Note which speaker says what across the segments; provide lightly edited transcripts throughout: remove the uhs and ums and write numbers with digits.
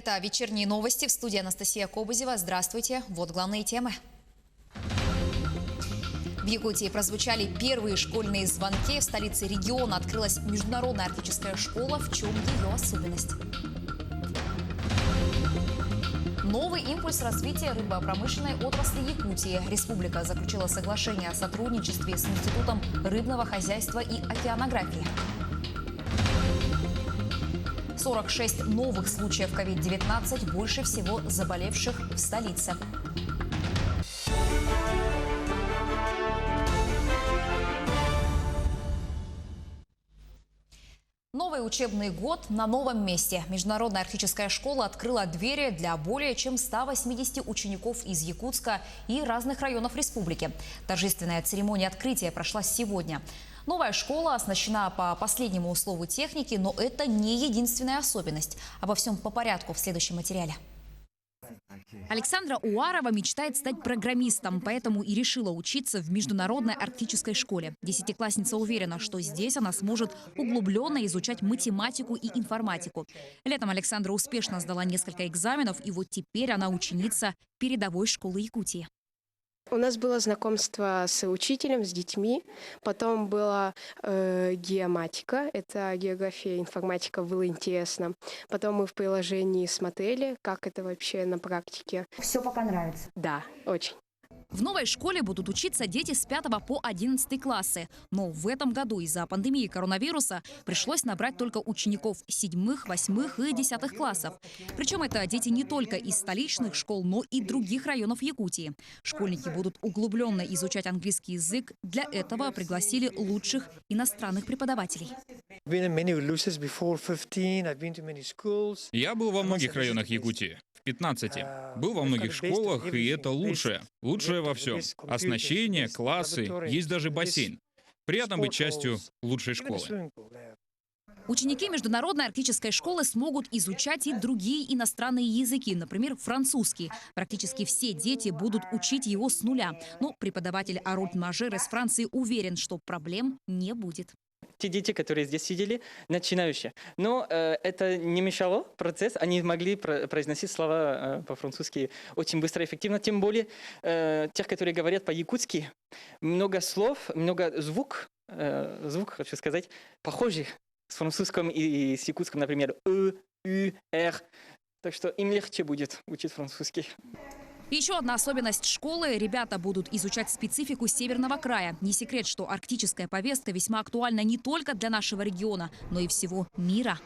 Speaker 1: Это вечерние новости в студии Анастасия Кобызева. Здравствуйте. Вот главные темы. В Якутии прозвучали первые школьные звонки. В столице региона открылась международная арктическая школа. В чем ее особенность? Новый импульс развития рыбопромышленной отрасли Якутии. Республика заключила соглашение о сотрудничестве с Институтом рыбного хозяйства и океанографии. 46 новых случаев COVID-19, больше всего заболевших в столице. Новый учебный год на новом месте. Международная арктическая школа открыла двери для более чем 180 учеников из Якутска и разных районов республики. Торжественная церемония открытия прошла сегодня. Новая школа оснащена по последнему слову техники, но это не единственная особенность. Обо всем по порядку в следующем материале. Александра Уарова мечтает стать программистом, поэтому и решила учиться в Международной арктической школе. Десятиклассница уверена, что здесь она сможет углубленно изучать математику и информатику. Летом Александра успешно сдала несколько экзаменов, и вот теперь она ученица передовой школы Якутии.
Speaker 2: У нас было знакомство с учителем, с детьми, потом была геоматика, это география, информатика, было интересно. Потом мы в приложении смотрели, как это вообще на практике.
Speaker 3: Все пока нравится?
Speaker 2: Да, очень.
Speaker 1: В новой школе будут учиться дети с 5 по 11 классы. Но в этом году из-за пандемии коронавируса пришлось набрать только учеников 7, 8 и 10 классов. Причем это дети не только из столичных школ, но и других районов Якутии. Школьники будут углубленно изучать английский язык. Для этого пригласили лучших иностранных преподавателей.
Speaker 4: Я был во многих районах Якутии. 15. Был во многих школах, и это лучшее. Лучшее во всем. Оснащение, классы, есть даже бассейн. Приятно быть частью лучшей школы.
Speaker 1: Ученики Международной арктической школы смогут изучать и другие иностранные языки, например, французский. Практически все дети будут учить его с нуля. Но преподаватель Арут Мажер из Франции уверен, что проблем не будет.
Speaker 5: Те дети, которые здесь сидели, начинающие. Но это не мешало процесс. Они могли произносить слова по-французски очень быстро и эффективно. Тем более тех, которые говорят по-якутски. Много слов, много звук, хочу сказать, похожих с французским и с якутским, например, ю, р. Так что им легче будет учить французский.
Speaker 1: Еще одна особенность школы – ребята будут изучать специфику Северного края. Не секрет, что арктическая повестка весьма актуальна не только для нашего региона, но и всего мира.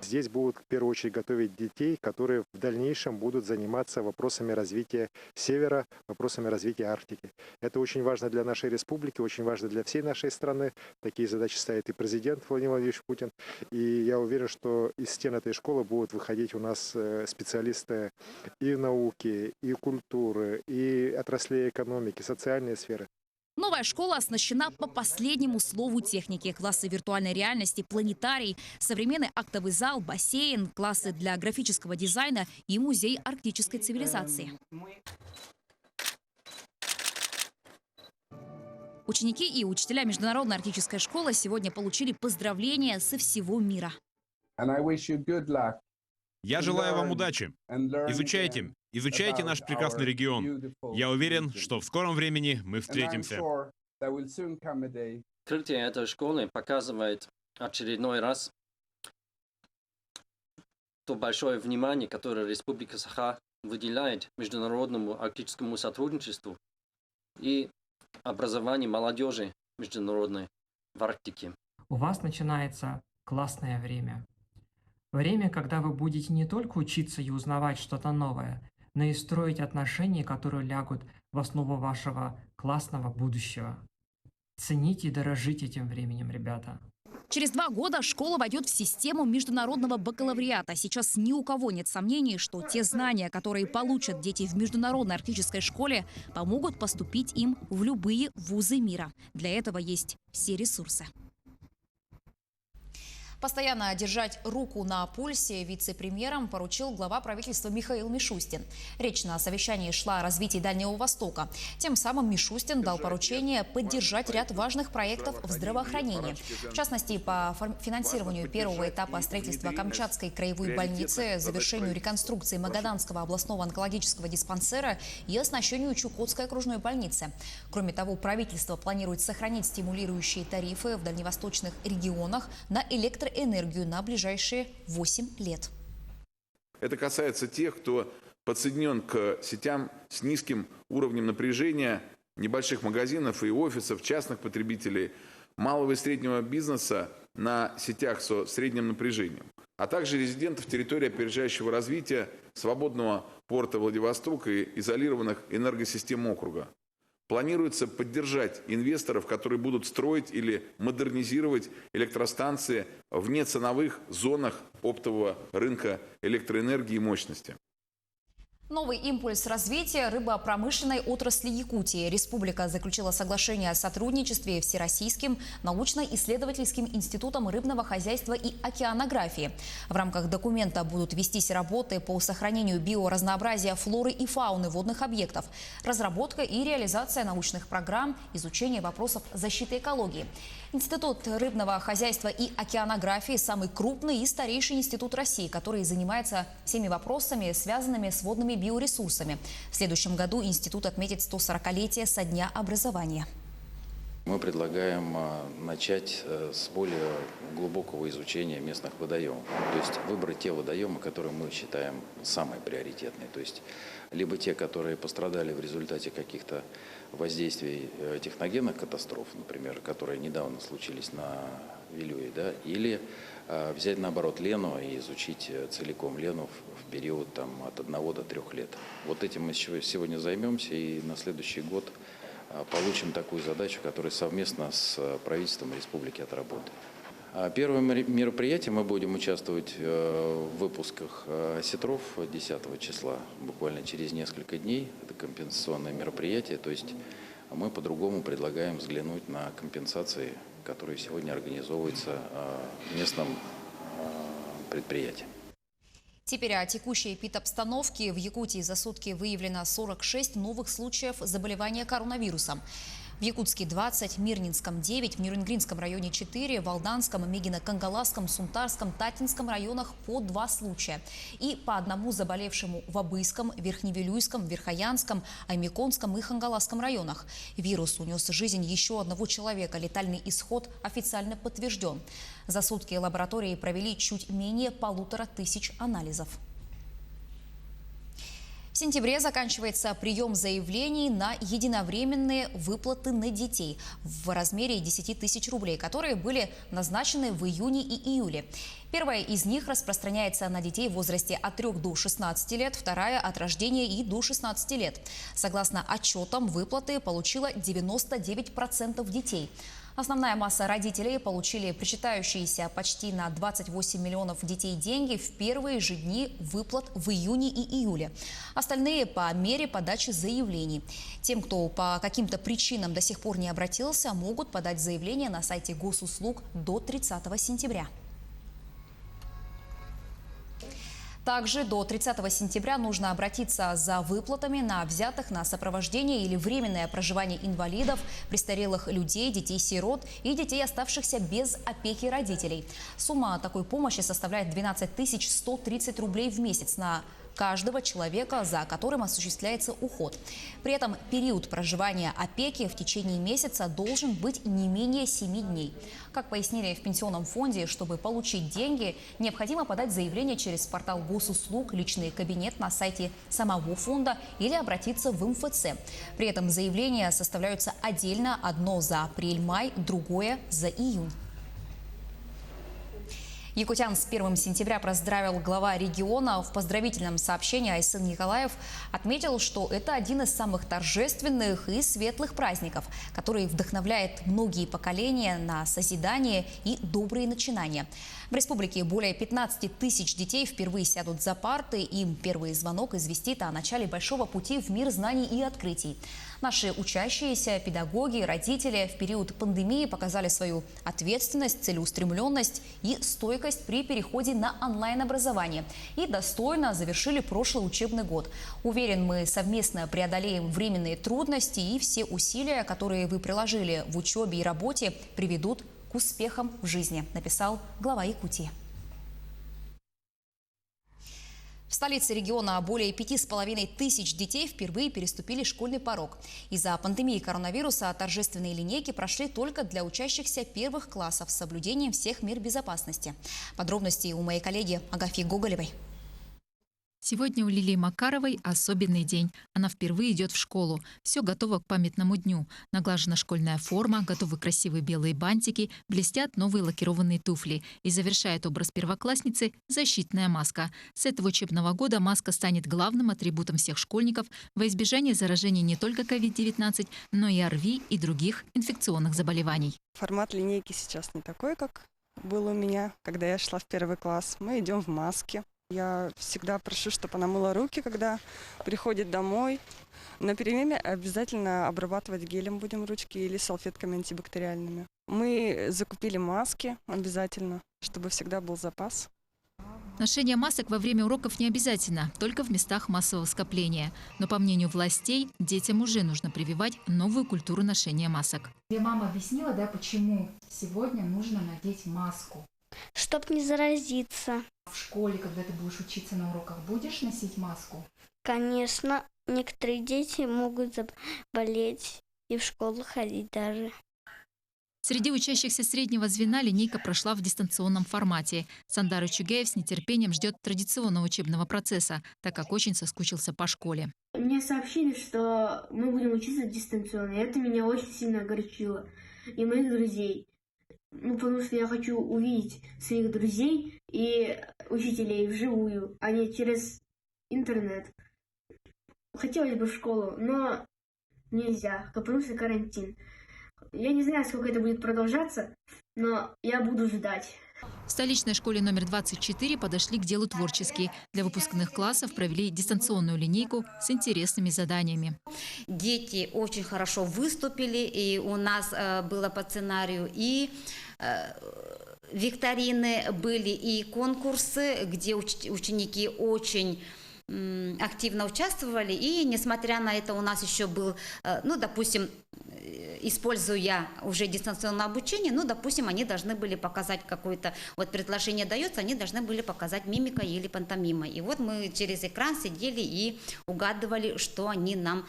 Speaker 6: Здесь будут в первую очередь готовить детей, которые в дальнейшем будут заниматься вопросами развития Севера, вопросами развития Арктики. Это очень важно для нашей республики, очень важно для всей нашей страны. Такие задачи ставит и президент Владимир Владимирович Путин. И я уверен, что из стен этой школы будут выходить у нас специалисты и науки, и культуры, и отраслей экономики, социальной сферы.
Speaker 1: Новая школа оснащена по последнему слову техники. Классы виртуальной реальности, планетарий, современный актовый зал, бассейн, классы для графического дизайна и музей арктической цивилизации. Ученики и учителя Международной арктической школы сегодня получили поздравления со всего мира.
Speaker 7: Я желаю вам удачи. Изучайте наш прекрасный регион. Я уверен, что в скором времени мы встретимся.
Speaker 8: Открытие этой школы показывает очередной раз то большое внимание, которое Республика Саха выделяет международному арктическому сотрудничеству и образованию молодежи международной в Арктике.
Speaker 9: У вас начинается классное время. Время, когда вы будете не только учиться и узнавать что-то новое, но и строить отношения, которые лягут в основу вашего классного будущего. Цените и дорожите этим временем, ребята.
Speaker 1: Через 2 года школа войдет в систему международного бакалавриата. Сейчас ни у кого нет сомнений, что те знания, которые получат дети в Международной арктической школе, помогут поступить им в любые вузы мира. Для этого есть все ресурсы. Постоянно держать руку на пульсе вице-премьерам поручил глава правительства Михаил Мишустин. Речь на совещании шла о развитии Дальнего Востока. Тем самым Мишустин дал поручение поддержать ряд важных проектов в здравоохранении. В частности, по финансированию первого этапа строительства Камчатской краевой больницы, завершению реконструкции Магаданского областного онкологического диспансера и оснащению Чукотской окружной больницы. Кроме того, правительство планирует сохранить стимулирующие тарифы в дальневосточных регионах на электроэнергию на ближайшие 8 лет.
Speaker 3: Это касается тех, кто подсоединен к сетям с низким уровнем напряжения, небольших магазинов и офисов, частных потребителей, малого и среднего бизнеса на сетях со средним напряжением, а также резидентов территории опережающего развития, свободного порта Владивосток и изолированных энергосистем округа. Планируется поддержать инвесторов, которые будут строить или модернизировать электростанции в неценовых зонах оптового рынка электроэнергии и мощности.
Speaker 1: Новый импульс развития рыбопромышленной отрасли Якутии. Республика заключила соглашение о сотрудничестве Всероссийским научно-исследовательским институтом рыбного хозяйства и океанографии. В рамках документа будут вестись работы по сохранению биоразнообразия флоры и фауны водных объектов, разработка и реализация научных программ, изучение вопросов защиты экологии. Институт рыбного хозяйства и океанографии – самый крупный и старейший институт России, который занимается всеми вопросами, связанными с водными биоресурсами. В следующем году институт отметит 140-летие со дня образования.
Speaker 10: Мы предлагаем начать с более глубокого изучения местных водоемов. То есть выбрать те водоемы, которые мы считаем самые приоритетные. То есть либо те, которые пострадали в результате каких-то воздействий техногенных катастроф, например, которые недавно случились на Вилюе, да, или взять наоборот Лену и изучить целиком Лену в период от 1 до 3 лет. Вот этим мы сегодня займемся и на следующий год получим такую задачу, которую совместно с правительством республики отработаем. Первое мероприятие мы будем участвовать в выпусках осетров 10 числа, буквально через несколько дней. Это компенсационное мероприятие, то есть мы по-другому предлагаем взглянуть на компенсации, которые сегодня организовываются местным предприятием.
Speaker 1: Теперь о текущей эпидобстановке. В Якутии за сутки выявлено 46 новых случаев заболевания коронавирусом. В Якутске 20, Мирнинском 9, в Нюрнгринском районе 4, в Алданском, Мегино-Кангаласском, Сунтарском, Татинском районах по 2 случая. И по одному заболевшему в Абыйском, Верхневилюйском, Верхоянском, Аймеконском и Хангаласском районах. Вирус унес жизнь еще одного человека. Летальный исход официально подтвержден. За сутки лаборатории провели чуть менее 1500 анализов. В сентябре заканчивается прием заявлений на единовременные выплаты на детей в размере 10 тысяч рублей, которые были назначены в июне и июле. Первая из них распространяется на детей в возрасте от 3 до 16 лет, вторая – от рождения и до 16 лет. Согласно отчетам, выплаты получило 99% детей. Основная масса родителей получили причитающиеся почти на 28 миллионов детей деньги в первые же дни выплат в июне и июле. Остальные по мере подачи заявлений. Тем, кто по каким-то причинам до сих пор не обратился, могут подать заявление на сайте госуслуг до 30 сентября. Также до 30 сентября нужно обратиться за выплатами на взятых на сопровождение или временное проживание инвалидов, престарелых людей, детей-сирот и детей, оставшихся без опеки родителей. Сумма такой помощи составляет 12 130 рублей в месяц на каждого человека, за которым осуществляется уход. При этом период проживания опеки в течение месяца должен быть не менее 7 дней. Как пояснили в пенсионном фонде, чтобы получить деньги, необходимо подать заявление через портал госуслуг, личный кабинет на сайте самого фонда или обратиться в МФЦ. При этом заявления составляются отдельно: одно за апрель-май, другое за июнь. Якутян с 1 сентября поздравил глава региона. В поздравительном сообщении Айсын Николаев отметил, что это один из самых торжественных и светлых праздников, который вдохновляет многие поколения на созидание и добрые начинания. В республике более 15 тысяч детей впервые сядут за парты. Им первый звонок известит о начале большого пути в мир знаний и открытий. Наши учащиеся, педагоги, родители в период пандемии показали свою ответственность, целеустремленность и стойкость при переходе на онлайн-образование. И достойно завершили прошлый учебный год. Уверен, мы совместно преодолеем временные трудности, и все усилия, которые вы приложили в учебе и работе, приведут к успехам в жизни, написал глава Якутии. В столице региона более 5,5 тысяч детей впервые переступили школьный порог. Из-за пандемии коронавируса торжественные линейки прошли только для учащихся первых классов с соблюдением всех мер безопасности. Подробности у моей коллеги Агафьи Гоголевой.
Speaker 11: Сегодня у Лилии Макаровой особенный день. Она впервые идет в школу. Все готово к памятному дню. Наглажена школьная форма, готовы красивые белые бантики, блестят новые лакированные туфли. И завершает образ первоклассницы защитная маска. С этого учебного года маска станет главным атрибутом всех школьников во избежание заражения не только COVID-19, но и ОРВИ и других инфекционных заболеваний.
Speaker 12: Формат линейки сейчас не такой, как был у меня, когда я шла в первый класс. Мы идем в маске. Я всегда прошу, чтобы она мыла руки, когда приходит домой. На перемене обязательно обрабатывать гелем будем ручки или салфетками антибактериальными. Мы закупили маски обязательно, чтобы всегда был запас.
Speaker 11: Ношение масок во время уроков не обязательно, только в местах массового скопления. Но, по мнению властей, детям уже нужно прививать новую культуру ношения масок.
Speaker 13: Тебе мама объяснила, да, почему сегодня нужно надеть маску?
Speaker 14: Чтоб не заразиться.
Speaker 13: В школе, когда ты будешь учиться на уроках, будешь носить маску?
Speaker 14: Конечно, некоторые дети могут заболеть и в школу ходить даже.
Speaker 11: Среди учащихся среднего звена линейка прошла в дистанционном формате. Сандар Чугаев с нетерпением ждет традиционного учебного процесса, так как очень соскучился по школе.
Speaker 15: Мне сообщили, что мы будем учиться дистанционно, и это меня очень сильно огорчило. И моих друзей. Потому что я хочу увидеть своих друзей и учителей вживую, а не через интернет. Хотелось бы в школу, но нельзя, потому что карантин. Я не знаю, сколько это будет продолжаться, но я буду ждать.
Speaker 11: В столичной школе номер 24 подошли к делу творчески. Для выпускных классов провели дистанционную линейку с интересными заданиями.
Speaker 16: Дети очень хорошо выступили, и у нас было по сценарию и викторины были, и конкурсы, где ученики очень активно участвовали. И несмотря на это у нас еще был, допустим, используя уже дистанционное обучение, допустим, они должны были показать какое-то, предложение дается, они должны были показать мимикой или пантомимой. И мы через экран сидели и угадывали, что они нам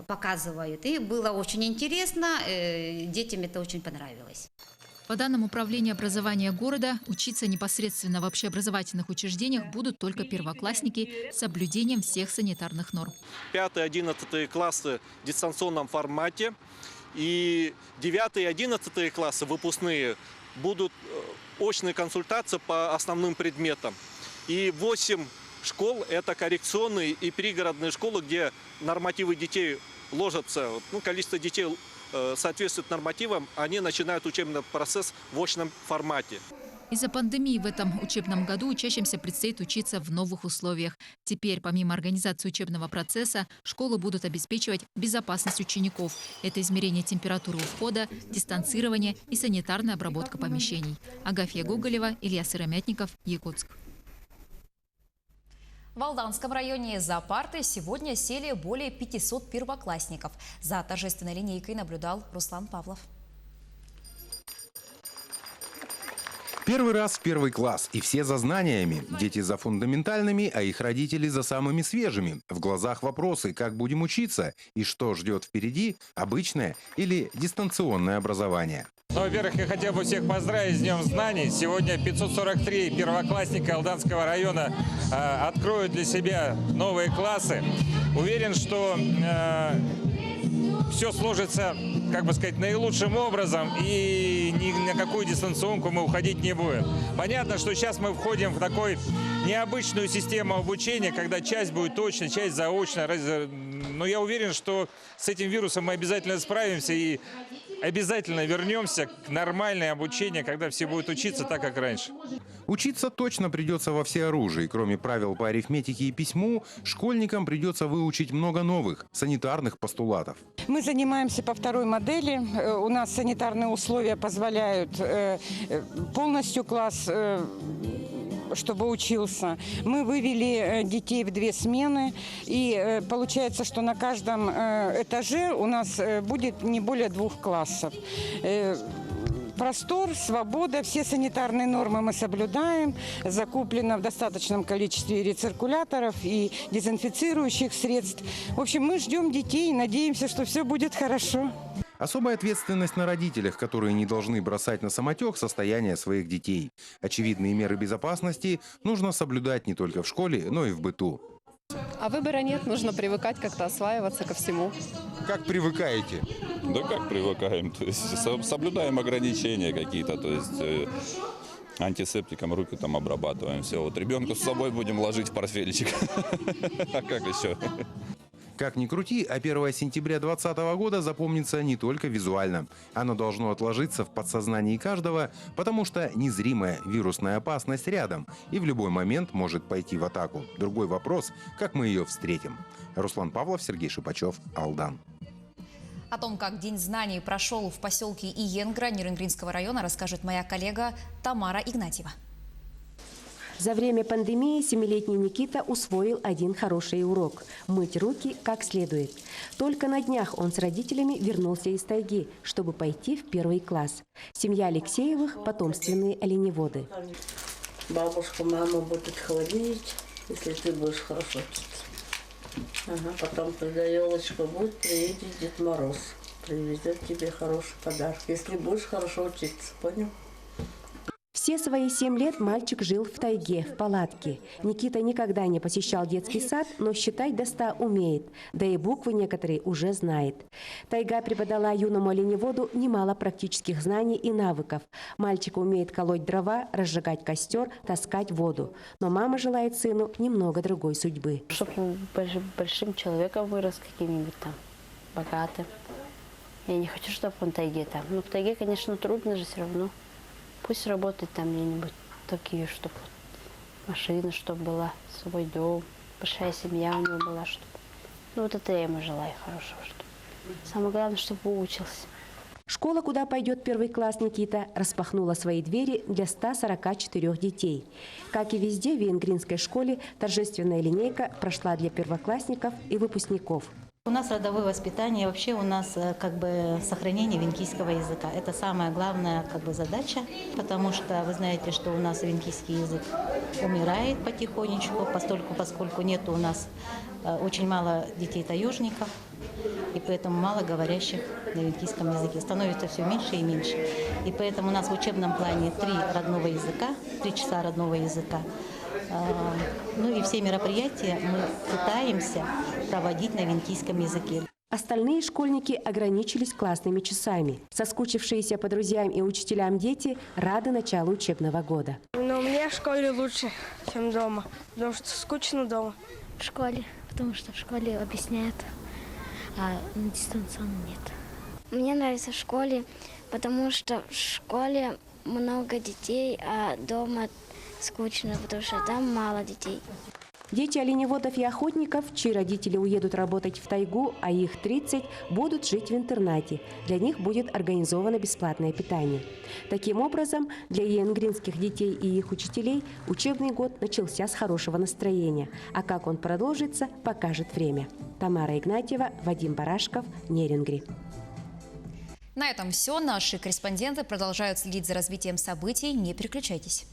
Speaker 16: показывают. И было очень интересно, детям это очень понравилось.
Speaker 11: По данным Управления образования города, учиться непосредственно в общеобразовательных учреждениях будут только первоклассники с соблюдением всех санитарных норм.
Speaker 17: 5-11 классы в дистанционном формате и 9 и 11 классы выпускные будут очные консультации по основным предметам. И 8 школ – это коррекционные и пригородные школы, где нормативы детей ложатся, количество детей соответствует нормативам, они начинают учебный процесс в очном формате.
Speaker 11: Из-за пандемии в этом учебном году учащимся предстоит учиться в новых условиях. Теперь, помимо организации учебного процесса, школы будут обеспечивать безопасность учеников. Это измерение температуры у входа, дистанцирование и санитарная обработка помещений. Агафья Гоголева, Илья Сыромятников, Якутск.
Speaker 1: В Алданском районе за парты сегодня сели более 500 первоклассников. За торжественной линейкой наблюдал Руслан Павлов.
Speaker 18: Первый раз в первый класс, и все за знаниями. Дети за фундаментальными, а их родители за самыми свежими. В глазах вопросы, как будем учиться и что ждет впереди, обычное или дистанционное образование.
Speaker 19: Во-первых, я хотел бы всех поздравить с Днем знаний. Сегодня 543 первоклассника Алданского района откроют для себя новые классы. Уверен, что все сложится, наилучшим образом, и ни на какую дистанционку мы уходить не будем. Понятно, что сейчас мы входим в такую необычную систему обучения, когда часть будет очная, часть заочная. Но я уверен, что с этим вирусом мы обязательно справимся, и обязательно вернемся к нормальному обучению, когда все будут учиться так, как раньше.
Speaker 18: Учиться точно придется во всеоружии. Кроме правил по арифметике и письму, школьникам придется выучить много новых санитарных постулатов.
Speaker 20: Мы занимаемся по второй модели. У нас санитарные условия позволяют полностью класс, чтобы учился. Мы вывели детей в 2 смены. И получается, что на каждом этаже у нас будет не более 2 классов. Простор, свобода, все санитарные нормы мы соблюдаем. Закуплено в достаточном количестве рециркуляторов и дезинфицирующих средств. В общем, мы ждем детей и надеемся, что все будет хорошо.
Speaker 18: Особая ответственность на родителях, которые не должны бросать на самотек состояние своих детей. Очевидные меры безопасности нужно соблюдать не только в школе, но и в быту.
Speaker 21: А выбора нет, нужно привыкать, как-то осваиваться ко всему.
Speaker 18: Как привыкаете?
Speaker 22: Да как привыкаем, то есть соблюдаем ограничения какие-то, то есть антисептиком руки там обрабатываем, все. Вот ребенку с собой будем ложить в портфельчик, а как еще?
Speaker 18: Как ни крути, а 1 сентября 2020 года запомнится не только визуально. Оно должно отложиться в подсознании каждого, потому что незримая вирусная опасность рядом и в любой момент может пойти в атаку. Другой вопрос, как мы ее встретим. Руслан Павлов, Сергей Шипачев, Алдан.
Speaker 1: О том, как День знаний прошел в поселке Иенгра Нерюнгринского района, расскажет моя коллега Тамара Игнатьева.
Speaker 23: За время пандемии 7-летний Никита усвоил один хороший урок – мыть руки как следует. Только на днях он с родителями вернулся из тайги, чтобы пойти в 1 класс. Семья Алексеевых – потомственные оленеводы.
Speaker 24: Бабушка, мама будет хвалить, если ты будешь хорошо учиться. Ага, потом, когда елочка будет, приедет Дед Мороз. Привезет тебе хороший подарок, если будешь хорошо учиться, понял?
Speaker 23: Все свои 7 лет мальчик жил в тайге, в палатке. Никита никогда не посещал детский сад, но считать до 100 умеет, да и буквы некоторые уже знает. Тайга преподала юному оленеводу немало практических знаний и навыков. Мальчик умеет колоть дрова, разжигать костер, таскать воду. Но мама желает сыну немного другой судьбы.
Speaker 25: Чтобы большим человеком вырос, каким-нибудь там богатым. Я не хочу, чтобы он в тайге там. Но в тайге, конечно, трудно же все равно. Пусть работает там где-нибудь такие, чтобы машина, чтобы была, свой дом, большая семья у него была, чтобы... Ну вот это я ему желаю хорошего, чтобы... Самое главное, чтобы выучился.
Speaker 23: Школа, куда пойдет 1 класс Никита, распахнула свои двери для 144 детей. Как и везде, в Иенгринской школе торжественная линейка прошла для первоклассников и выпускников.
Speaker 26: У нас родовое воспитание, вообще у нас как бы сохранение венкийского языка. Это самая главная как бы задача, потому что вы знаете, что у нас венкийский язык умирает потихонечку, поскольку нет у нас очень мало детей-таежников, и поэтому мало говорящих на венкийском языке. Становится все меньше и меньше. И поэтому у нас в учебном плане 3 родного языка, 3 часа родного языка. Ну и все мероприятия мы пытаемся проводить на венкийском языке.
Speaker 23: Остальные школьники ограничились классными часами. Соскучившиеся по друзьям и учителям дети рады началу учебного года.
Speaker 27: Но у меня в школе лучше, чем дома, потому что скучно дома.
Speaker 28: В школе, потому что в школе объясняют, а на дистанционно нет.
Speaker 14: Мне нравится в школе, потому что в школе много детей, а дома скучно, потому что там мало детей.
Speaker 23: Дети оленеводов и охотников, чьи родители уедут работать в тайгу, а их 30, будут жить в интернате. Для них будет организовано бесплатное питание. Таким образом, для иенгринских детей и их учителей учебный год начался с хорошего настроения. А как он продолжится, покажет время. Тамара Игнатьева, Вадим Барашков, Нерюнгри.
Speaker 1: На этом все. Наши корреспонденты продолжают следить за развитием событий. Не переключайтесь.